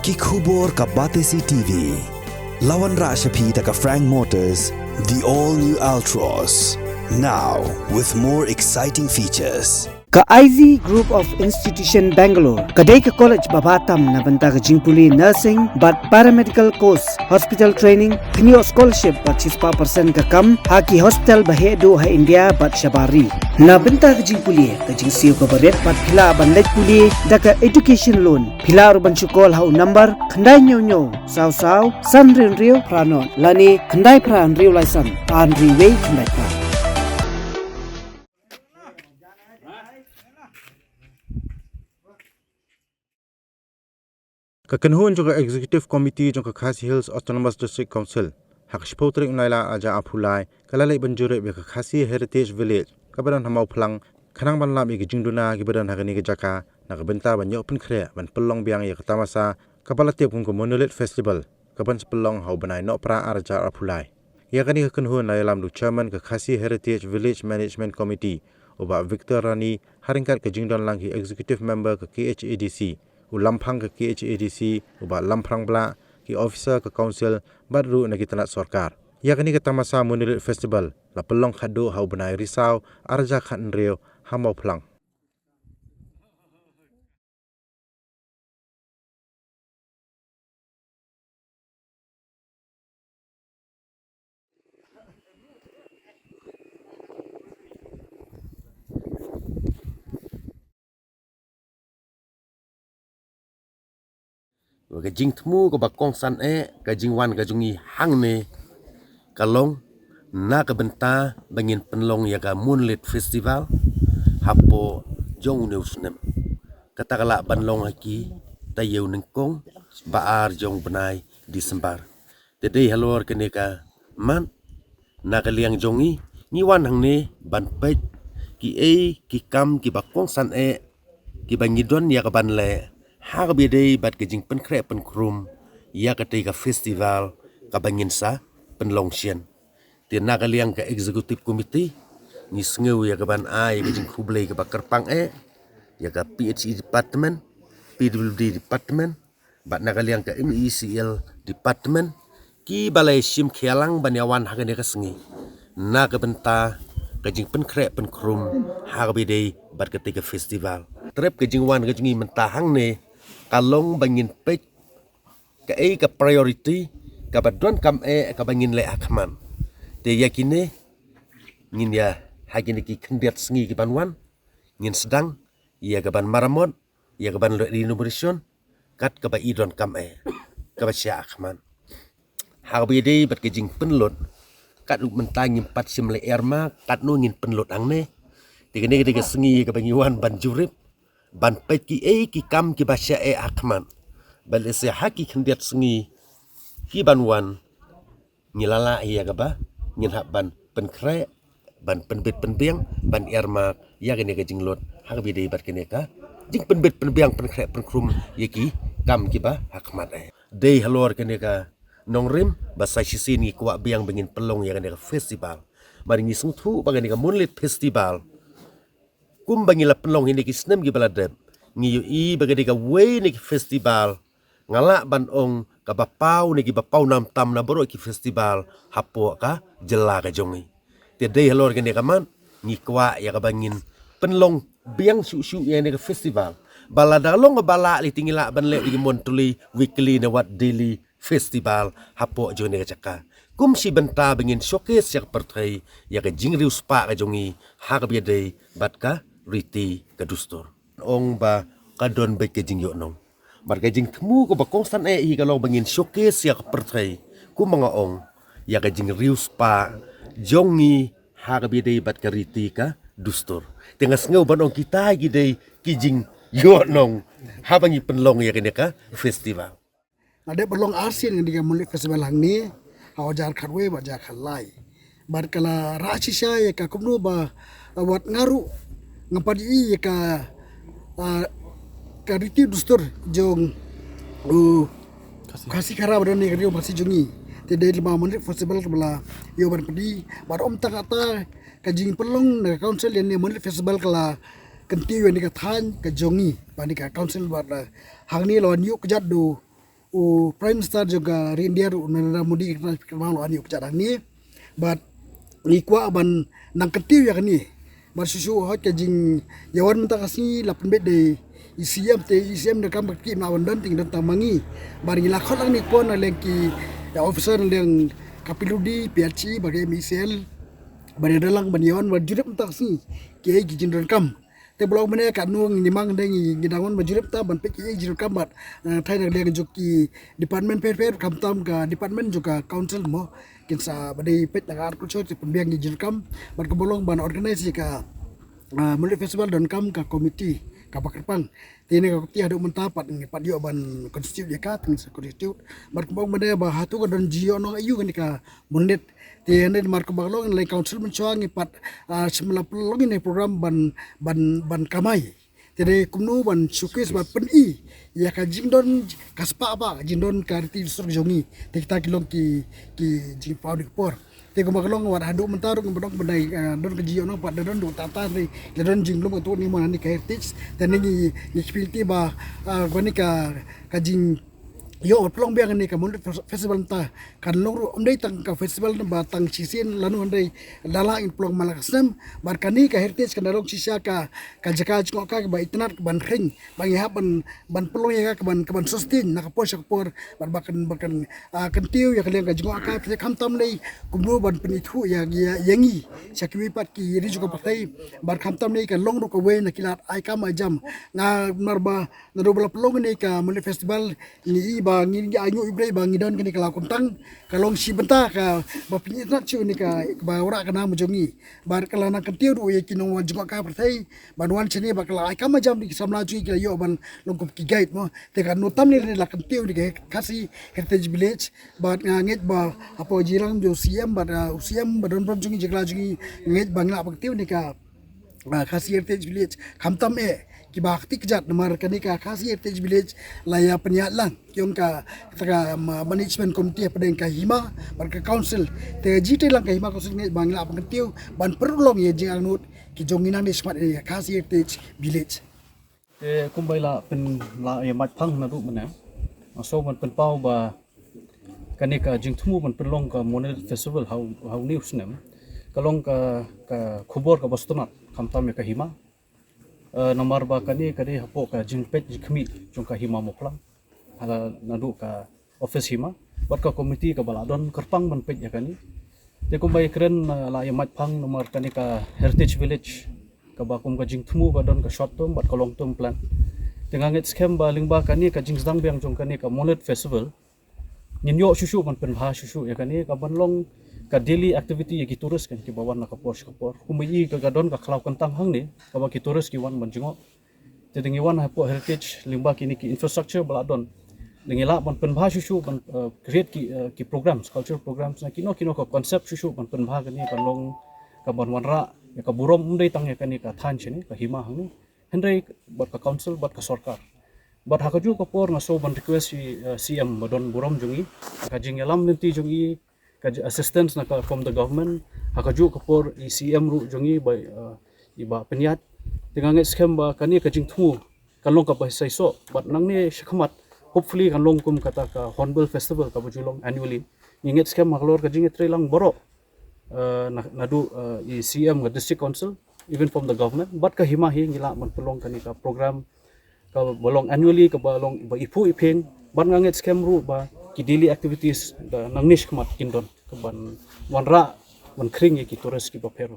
Kikubor ka Batesi TV. Lawan Rashapi taka Frank Motors, the all-new Altros. Now, with more exciting features. Ka IZ Group of Institution Bangalore, kadai ka college babatam na banta ka jingpuli nursing but paramedical course, hospital training, kaniyo scholarship but 6% ka kam, haki hospital bahedo ha India but shabari. Na banta ka jingpuli, ka jingsiyo ka baret but pila bandaj puli, daka education loan, pila urban chukol hau number, kandai nyo, saw, san rio pranon, lani kandai pran rio laisan, an riway kandai pran. Kakanhuan juga Executive Committee jong Khasi Hills Autonomous District Council hak spotrik naila aja apulai kalalai banjure be Khasi Heritage Village kabadan hamau plang khanang ban lam igi jingduna gi badan hagani gi jaka na benta ban open khre ban pelong biang ya tamasa kapala tiap kung Monolith Festival kaban pelong hau banai no pra arja apulai ya kani kakanhuan naila lu chairman ke Khasi Heritage Village Management Committee oba Victor Rani haringkat ke jingdon langhi executive member ke KHADC Lampang ke KHADC uba Lamprang bla ki officer ke council badru nagi tanat sarkar ya kani kata masa Monolith Festival la pelong khado hau benai risau arja khan reo hamau plang Gajing temu ke bakong san gajing wan gajungi hang ne kalong na ke benta bangin penlong ya ga Moonlit Festival hapo jong ne usnem kata kala banlong haki tayew nengkong baar jong benai Disember tedei halor kene ka man na kaliang jongi ni wan hang ne ban pej ki kam ki bakong san ki bangidon ya ka ban le har bidei bat gejing penkre penkrum ya ketika festival kabangin sa penlongsien tian nakaliang ke executive committee ni sngeu ya kaban ai gejing kublei ke bakar pang ya ka PHE department PWD department bat nakaliang ke MECL department ki balai sim khialang banyawan hagane ka sngi na ka benta gejing penkre penkrum har bidei bat ketika festival trep gejing wan gejing mentahang ne kalong bangin pek ke priority ka badon kam ka bangin le akman te yakine ngin ya hagin ki kendiat sngi ki banwan ngin sedang ya ka ban maramon ya ka ban renumeration kat ka ba idon kam ka ba sya akman harbi de bat ke jing penlot kat mentang empat sim le erma kat no ngin penlot angne te kene ke sngi ka bangiwan ban jurip ban peki ki kam ki basya akman bal se haki kendiat sengi ki banwan ngilala ya gaba ngin hak ban penkre ban penbet penbiang ban erma ya gene ke jinglot hak bidei bat kene ka jing penbet penbiang penkre penkrum yeki kam ki ba akman dei halor kene ka nongrim basai sisin ni kwa biang bengin pelong ya gene ka festival mari ngi sungthu bagani ka Moonlit Festival kum bangila pelong ini kisnem gi baladep ngiyo i bagadi ka way ni festival ngala banong ka bapau ni bapau nam tam na boro ki festival hapo ka jela ka jongi te dei halor gani ka man ngi kwa ya ka bangin penlong biang su ya ni ka festival balada long bala li tingila ban le gi montuli weekly na wat daily festival hapo jone ka chaka kum si benta bangin showcase yak pertai ya ka jingriu spa ka jongi hak biadei bat ka riti kadustor ong ba kadon be ke jing yo nong bar ke jing temu ko ba konstan hi kalau bangin showcase ya pertai ku mga ong ya ka jing rius pa jongi har bi dei bat ka riti ka dustor tengas ngeu ban ong kita gi dei ki jing yo nong ha bangi penlong ya kene ka festival ada berlong arsin di Moonlit Festival hang ni hawajar khatwe ba jar khalai bar kala rasisha ya ka kumnu ba wat ngaru ngapadi ka kariti dustur jong kasih kara badan ni rio masih jungi te de 5 Moonlit Festival bala yo ban pedi bar om tak ata ka jing pelong na council ni Moonlit Festival kala kenti ni ka than ka jongi bani ka council bar hang ni lawan yu kejat do Prime Minister juga India Narendra Modi kenal ani ucapan ni but ni kuat ban nang ketiu ya ni bar susu hot ke jing yawan mentah kasih 8 bet de ICM de kam ki na wan dan ting dan tamangi bar ni lakhot lang ni pon lengki ya officer leng kapiludi PHC bagai misel bar dalang ban yawan bar jurep mentah kasih ke jing dan kam te blog mene ka nuang ni mang deng gidangon majurep ta ban peki jiru kambat thai na leng joki department per kam tam ka department juga council mo kinsa badai pet na ar kultur ti pembiang ni jiru kam ban kebolong ban organisasi ka mulut festival dan kam ka komiti ka bakerpang tini ka ti adu mentapat ni padio ban konstitut dia ka tin konstitut ban kebolong mene ba hatu ka don jio no ayu kan ka mundet tiada marko baglong le council mencuang ipat semula pelong ini program ban kamai tiada kumnu ban sukis ban peni ya ka jingdon kaspa ba jingdon karti sur jongi kita kilong ki jing paudik por te ko baglong war hadu mentarung bedok bedai don ke jio no pat don do tata ni don jinglong tu ni mana ni ka heritage dan ni spiriti ba goni ka jing yo pelong biang ni ka mulut festival ta kan long ondai tang ka festival na batang sisin lanu ondai dala in pelong malakasem bar kani ka heritage kan dalong sisa ka jaka jko ka ba itnat ban khring ba ya ban pelong ya ka ban sustain na ka por ban bakan kan tiu ya kaleng ka jko ka kham tam nei kumnu ban penithu ya yangi sakwi pat ki ri jko patai bar kham tam nei ka long ro ko we na kilat ai ka ma jam na marba na do bla pelong ni ka mulut festival ni bangin anyu ibrei bangi don kini kala kuntang kalong si benta ka bapinit na chu ni ka ba ora kana mujongi bar kala na ketiu ru ye kinong wan juma ka pertai banwan chini ba kala ai kama jam di samla chu ki yo ban longkup ki guide mo te kan nutam ni la ketiu di kasi heritage village bar nget ba apo jirang jo siam ba usiam badon pom jungi jekla jungi nget bangla ketiu ni ka kasi heritage village kamtam ki bakti kejat nomor kani ka khasi heritage village laya peniat lang kyong ka management committee padeng ka hima bar ka council te jite lang ka hima council ngai bangla pengetiu ban perlong ye jing anut ki jonginang ni smart ya khasi heritage village kumbai la pen la ya mat phang na ru mana so man pen pau ba kani ka jing thumu man perlong ka monel festival how news nem kalong ka khubor ka bastunat kamtam ka hima nomor ba kani hapo ka jingpet jikmi jongka hima moklang hala nadu ka office hima bat ka komiti ka baladon kerpang ban pet ya kani te ko bai kren la ya mat phang nomor kani ka heritage village ka ba kum ka jing thumu ba don ka short term bat ka long term plan tengang it scam ba lingba kani ka jingsdang biang jong kani ka monet festival ninyo shushu ban pen bha shushu ya kani ka ban long ka daily activity ya ki tourist kan ki bawan na kapor kumai ka gadon ka khalau kantang hang ni ka ba ki tourist ki wan banjingo te dengi wan hapo heritage limba kini ki infrastructure baladon dengi la ban pen bha shushu ban create ki programs culture programs na kino ka concept shushu ban pen bha kani kan long ka ban wanra ya ka burom umdai tang ya kani ka than chini ka hima hang ni hendrai bat ka council bat ka sarkar bat hakaju ka por ngaso ban request CM badon burom jungi ka jingelam nanti jungi assistance na from the government hakaju kapor ECM ru jongi by iba penyat dengan scam ba kani kajing thu kalong ka bahasa iso but nang ni shakmat hopefully kan long kum kata ka hornbill festival ka bujulong annually inget scam maklor kajing trelang boro nadu ECM ga district council even from the government but ka hima hi ngila man pelong kani ka program ka bolong annually ka bolong iba ipu ipeng ban nganget scam ru ba ki daily activities da nangnish kmat kindon ke ban wanra ban kring ki tourist ki ba per